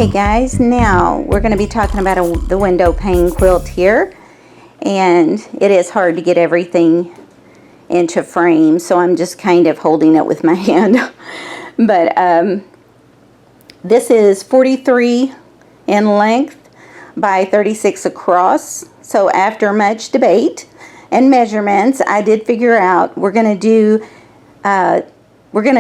Hey guys, now we're going to be talking about the window pane quilt here, and it is hard to get everything into frame, so I'm just kind of holding it with my hand. But this is 43 in length by 36 across, so after much debate and measurements, I did figure out we're going to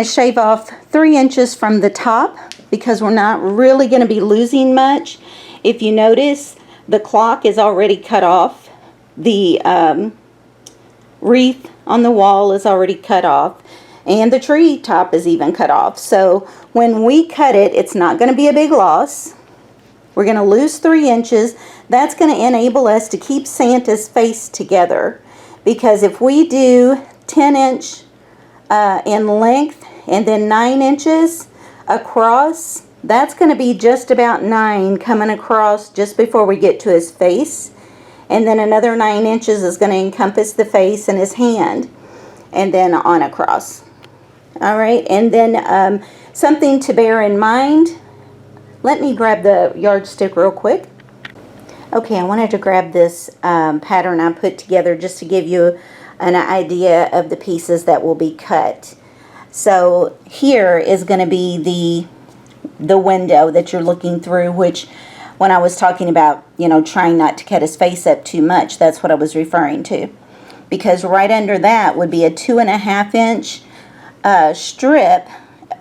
shave off 3 inches from the top, because we're not really going to be losing much. If you notice, the clock is already cut off. The wreath on the wall is already cut off. And the tree top is even cut off. So when we cut it, it's not going to be a big loss. We're going to lose 3 inches. That's going to enable us to keep Santa's face together. Because if we do 10 inch in length and then 9 inches across, that's going to be just about 9 coming across just before we get to his face, and then another 9 inches is going to encompass the face and his hand, and then on across. All right, and then something to bear in mind, let me grab the yardstick real quick. Okay, I wanted to grab this pattern I put together just to give you an idea of the pieces that will be cut. So here is going to be the window that you're looking through, which when I was talking about, you know, trying not to cut his face up too much, that's what I was referring to. Because right under that would be a 2.5 inch strip,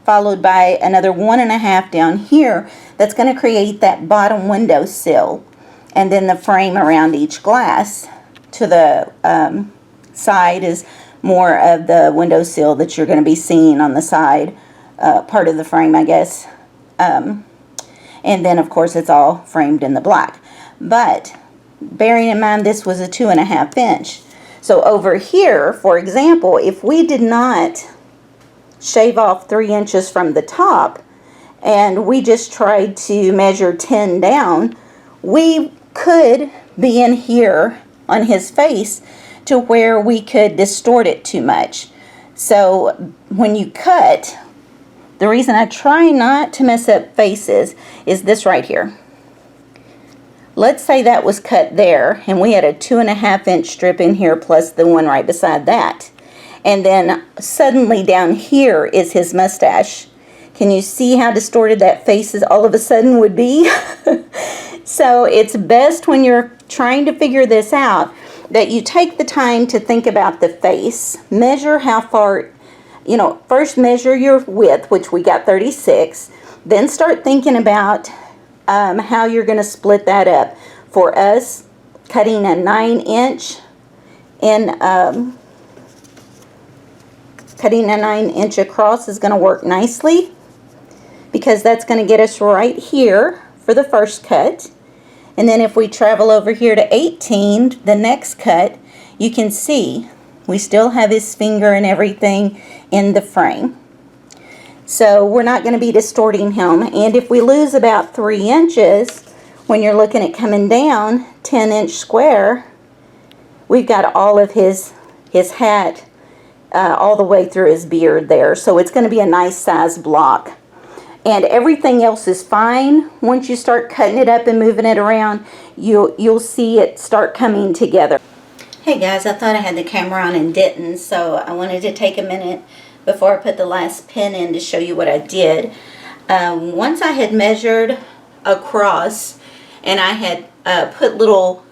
followed by another 1.5 down here. That's going to create that bottom window sill. And then the frame around each glass to the side is more of the windowsill that you're going to be seeing on the side part of the frame, I guess. And then, of course, it's all framed in the black. But bearing in mind this was a 2.5 inch. So over here, for example, if we did not shave off 3 inches from the top and we just tried to measure 10 down, we could be in here on his face to where we could distort it too much. So when you cut, the reason I try not to mess up faces is this right here. Let's say that was cut there and we had a 2.5 inch strip in here plus the one right beside that. And then suddenly down here is his mustache. Can you see how distorted that face is all of a sudden would be? So it's best when you're trying to figure this out that you take the time to think about the face, measure how far, you know, first measure your width, which we got 36, then start thinking about how you're going to split that up. For us, cutting a 9 inch in cutting a 9 inch across is going to work nicely, because that's going to get us right here for the first cut. And then if we travel over here to 18, the next cut, you can see we still have his finger and everything in the frame. So we're not going to be distorting him. And if we lose about 3 inches, when you're looking at coming down 10 inch square, we've got all of his hat all the way through his beard there. So it's going to be a nice size block. And everything else is fine. Once you start cutting it up and moving it around, you'll see it start coming together. Hey guys, I thought I had the camera on and didn't, so I wanted to take a minute before I put the last pin in to show you what I did. Once I had measured across and I had put little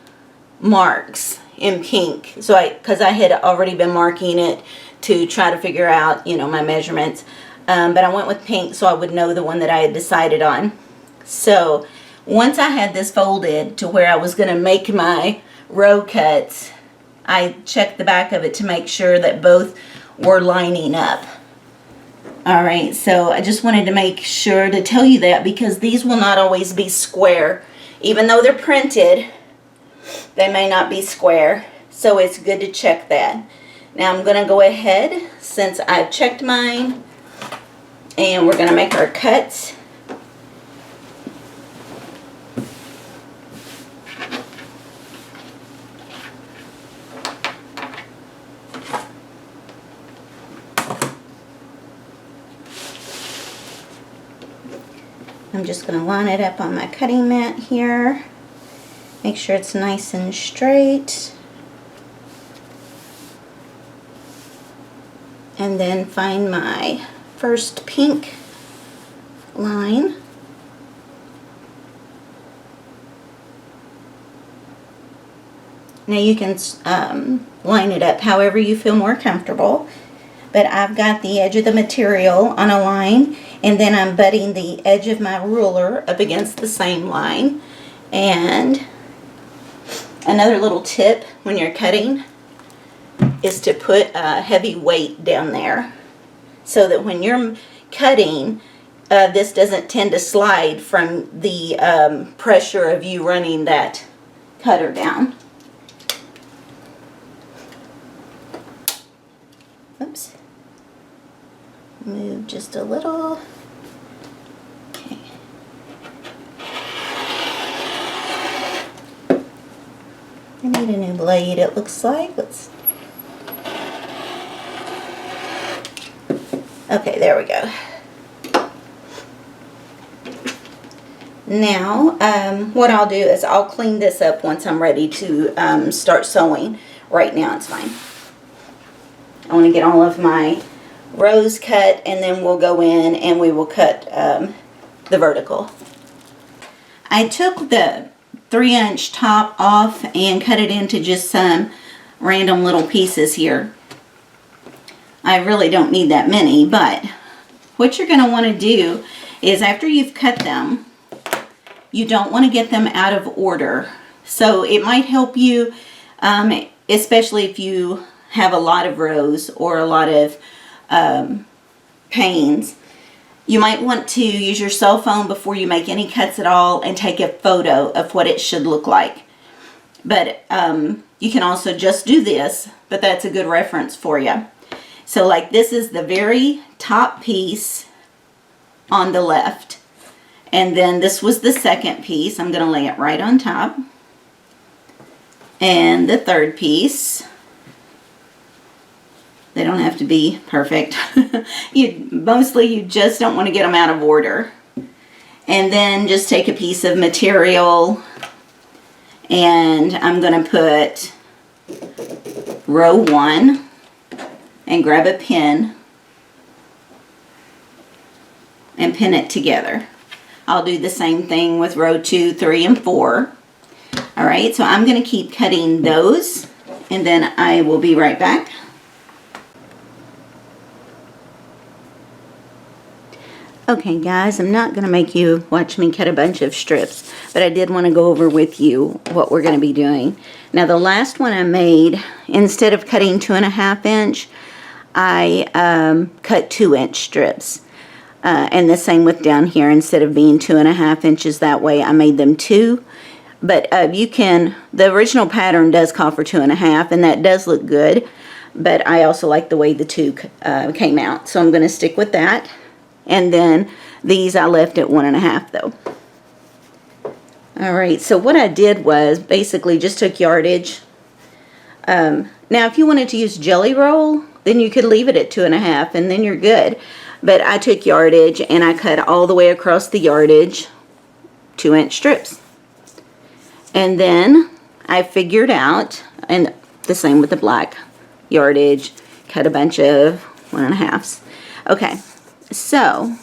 marks in pink, so because I had already been marking it to try to figure out, you know, my measurements. But I went with pink so I would know the one that I had decided on. So once I had this folded to where I was going to make my row cuts, I checked the back of it to make sure that both were lining up. Alright, so I just wanted to make sure to tell you that, because these will not always be square. Even though they're printed, they may not be square. So it's good to check that. Now I'm going to go ahead, since I've checked mine, and we're going to make our cuts. I'm I'm just going to line it up on my cutting mat here. Make sure it's nice and straight. And then find my first pink line. Now you can line it up however you feel more comfortable. But I've got the edge of the material on a line, and then I'm butting the edge of my ruler up against the same line. And another little tip when you're cutting is to put a heavy weight down there so that when you're cutting, this doesn't tend to slide from the pressure of you running that cutter down. Oops. Move just a little. Okay. I need a new blade, it looks like. Okay, there we go. Now, what I'll do is I'll clean this up once I'm ready to start sewing. Right now it's fine. I want to get all of my rows cut, and then we'll go in and we will cut the vertical. I took the 3-inch top off and cut it into just some random little pieces here. I really don't need that many, but what you're going to want to do is after you've cut them, you don't want to get them out of order. So it might help you, especially if you have a lot of rows or a lot of panes. You might want to use your cell phone before you make any cuts at all and take a photo of what it should look like. But you can also just do this, but that's a good reference for you. So like this is the very top piece on the left. And then this was the second piece. I'm going to lay it right on top. And the third piece. They don't have to be perfect. Mostly you just don't want to get them out of order. And then just take a piece of material and I'm going to put row 1 and grab a pin and pin it together. I'll do the same thing with row 2, 3, and 4. Alright, so I'm going to keep cutting those and then I will be right back. Okay guys, I'm not going to make you watch me cut a bunch of strips, but I did want to go over with you what we're going to be doing. Now the last one I made, instead of cutting 2.5 inch, I cut 2-inch strips. And the same with down here, instead of being 2.5 inches that way, I made them 2. But you can, the original pattern does call for 2.5, and that does look good. But I also like the way the 2 came out, so I'm going to stick with that. And then these I left at 1.5 though. Alright, so what I did was basically just took yardage. Now if you wanted to use jelly roll, then you could leave it at 2.5 and then you're good. But I took yardage and I cut all the way across the yardage 2-inch strips. And then I figured out, and the same with the black yardage, cut a bunch of 1.5s. Okay. So,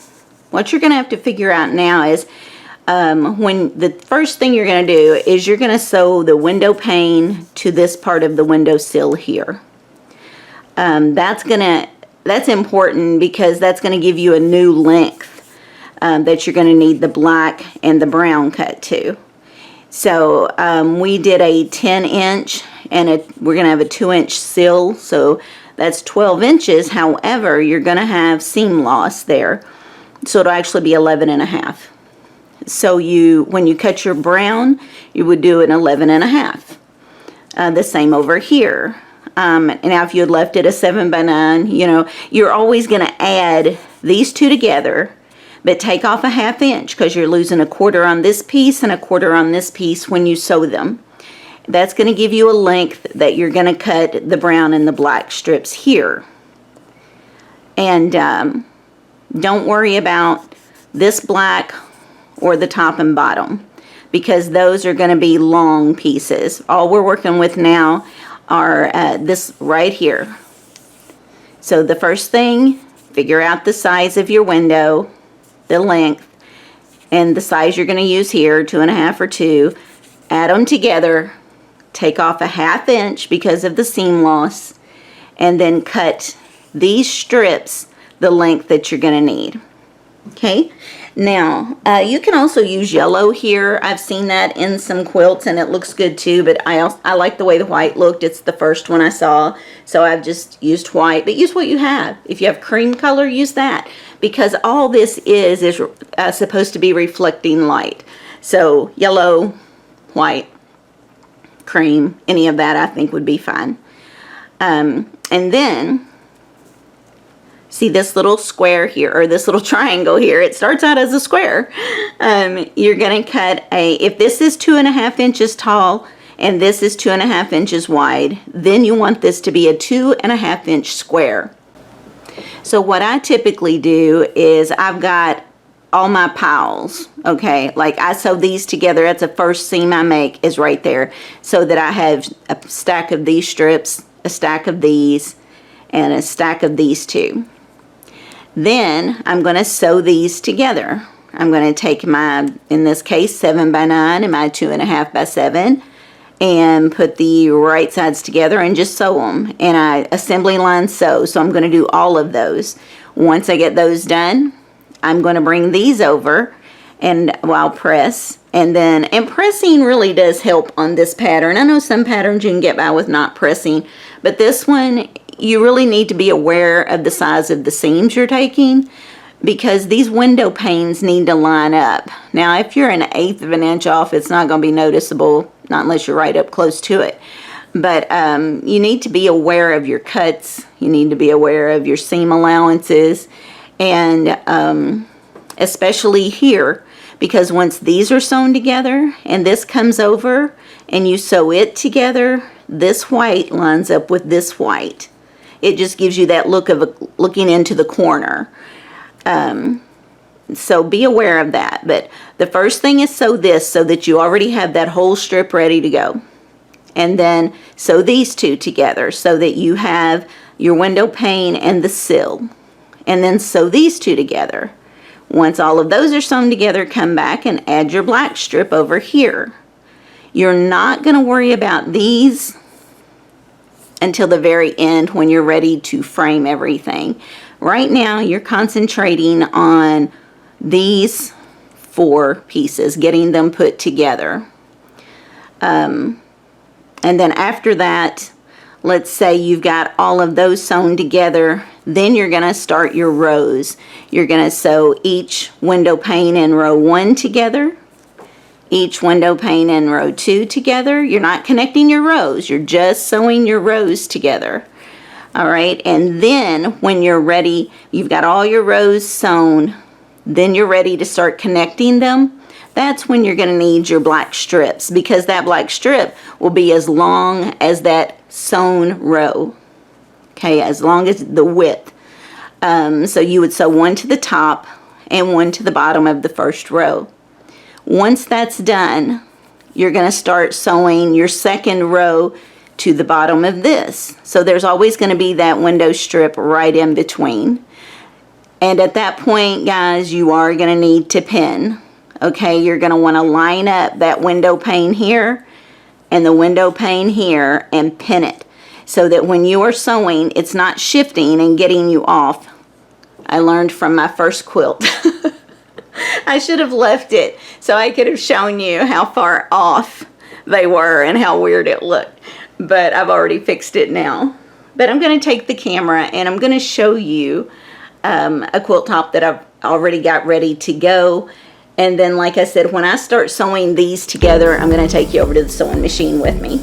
what you're going to have to figure out now is when the first thing you're going to do is you're going to sew the window pane to this part of the window sill here. That's important because that's going to give you a new length that you're going to need the black and the brown cut to. So we did a 10-inch and we're going to have a 2-inch sill, so that's 12 inches. However, you're going to have seam loss there, so it'll actually be 11.5. So when you cut your brown, you would do an 11.5. The same over here. Now if you had left it a 7x9, you know, you're always going to add these two together, but take off a 1/2 inch because you're losing 1/4 on this piece and 1/4 on this piece when you sew them. That's going to give you a length that you're going to cut the brown and the black strips here. And don't worry about this black or the top and bottom, because those are going to be long pieces. All we're working with now are this right here. So the first thing, figure out the size of your window, the length, and the size you're going to use here, 2.5 or 2. Add them together, take off a 1/2 inch because of the seam loss, and then cut these strips the length that you're going to need. Okay, now you can also use yellow here. I've seen that in some quilts and it looks good too, but I like the way the white looked. It's the first one I saw, so I've just used white, but use what you have. If you have cream color, use that, because all this is supposed to be reflecting light. So yellow, white, cream, any of that I think would be fine. And then see this little square here, or this little triangle here, it starts out as a square. You're going to cut if this is 2.5 inches tall and this is 2.5 inches wide, then you want this to be a 2.5 inch square. So what I typically do is I've got all my piles, okay, like I sew these together. That's the first seam I make is right there, so that I have a stack of these strips, a stack of these, and a stack of these two. Then I'm going to sew these together. I'm going to take my, in this case, 7 by 9 and my 2.5 by 7, and put the right sides together and just sew them. And I assembly line sew, so I'm going to do all of those. Once I get those done, I'm going to bring these over and I'll press. And pressing really does help on this pattern. I know some patterns you can get by with not pressing, but this one you really need to be aware of the size of the seams you're taking, because these window panes need to line up. Now if you're 1/8 of an inch off, it's not going to be noticeable, not unless you're right up close to it. But you need to be aware of your cuts. You need to be aware of your seam allowances, and especially here, because once these are sewn together and this comes over and you sew it together, this white lines up with this white. It just gives you that look of looking into the corner. So be aware of that. But the first thing is sew this so that you already have that whole strip ready to go. And then sew these two together so that you have your window pane and the sill. And then sew these two together. Once all of those are sewn together, come back and add your black strip over here. You're not going to worry about these until the very end when you're ready to frame everything. Right now you're concentrating on these 4 pieces, getting them put together. And then after that, let's say you've got all of those sewn together, then you're going to start your rows. You're going to sew each window pane in row 1 together, each window pane in row 2 together. You're not connecting your rows, you're just sewing your rows together. All right, and then when you're ready, you've got all your rows sewn, then you're ready to start connecting them. That's when you're going to need your black strips, because that black strip will be as long as that sewn row. Okay, as long as the width. So you would sew one to the top and one to the bottom of the first row. Once that's done, you're going to start sewing your second row to the bottom of this. So there's always going to be that window strip right in between. And at that point, guys, you are going to need to pin. Okay, you're going to want to line up that window pane here and the window pane here and pin it, so that when you are sewing, it's not shifting and getting you off. I learned from my first quilt. I should have left it so I could have shown you how far off they were and how weird it looked. But I've already fixed it now. But I'm going to take the camera and I'm going to show you a quilt top that I've already got ready to go. And then, like I said, when I start sewing these together, I'm going to take you over to the sewing machine with me.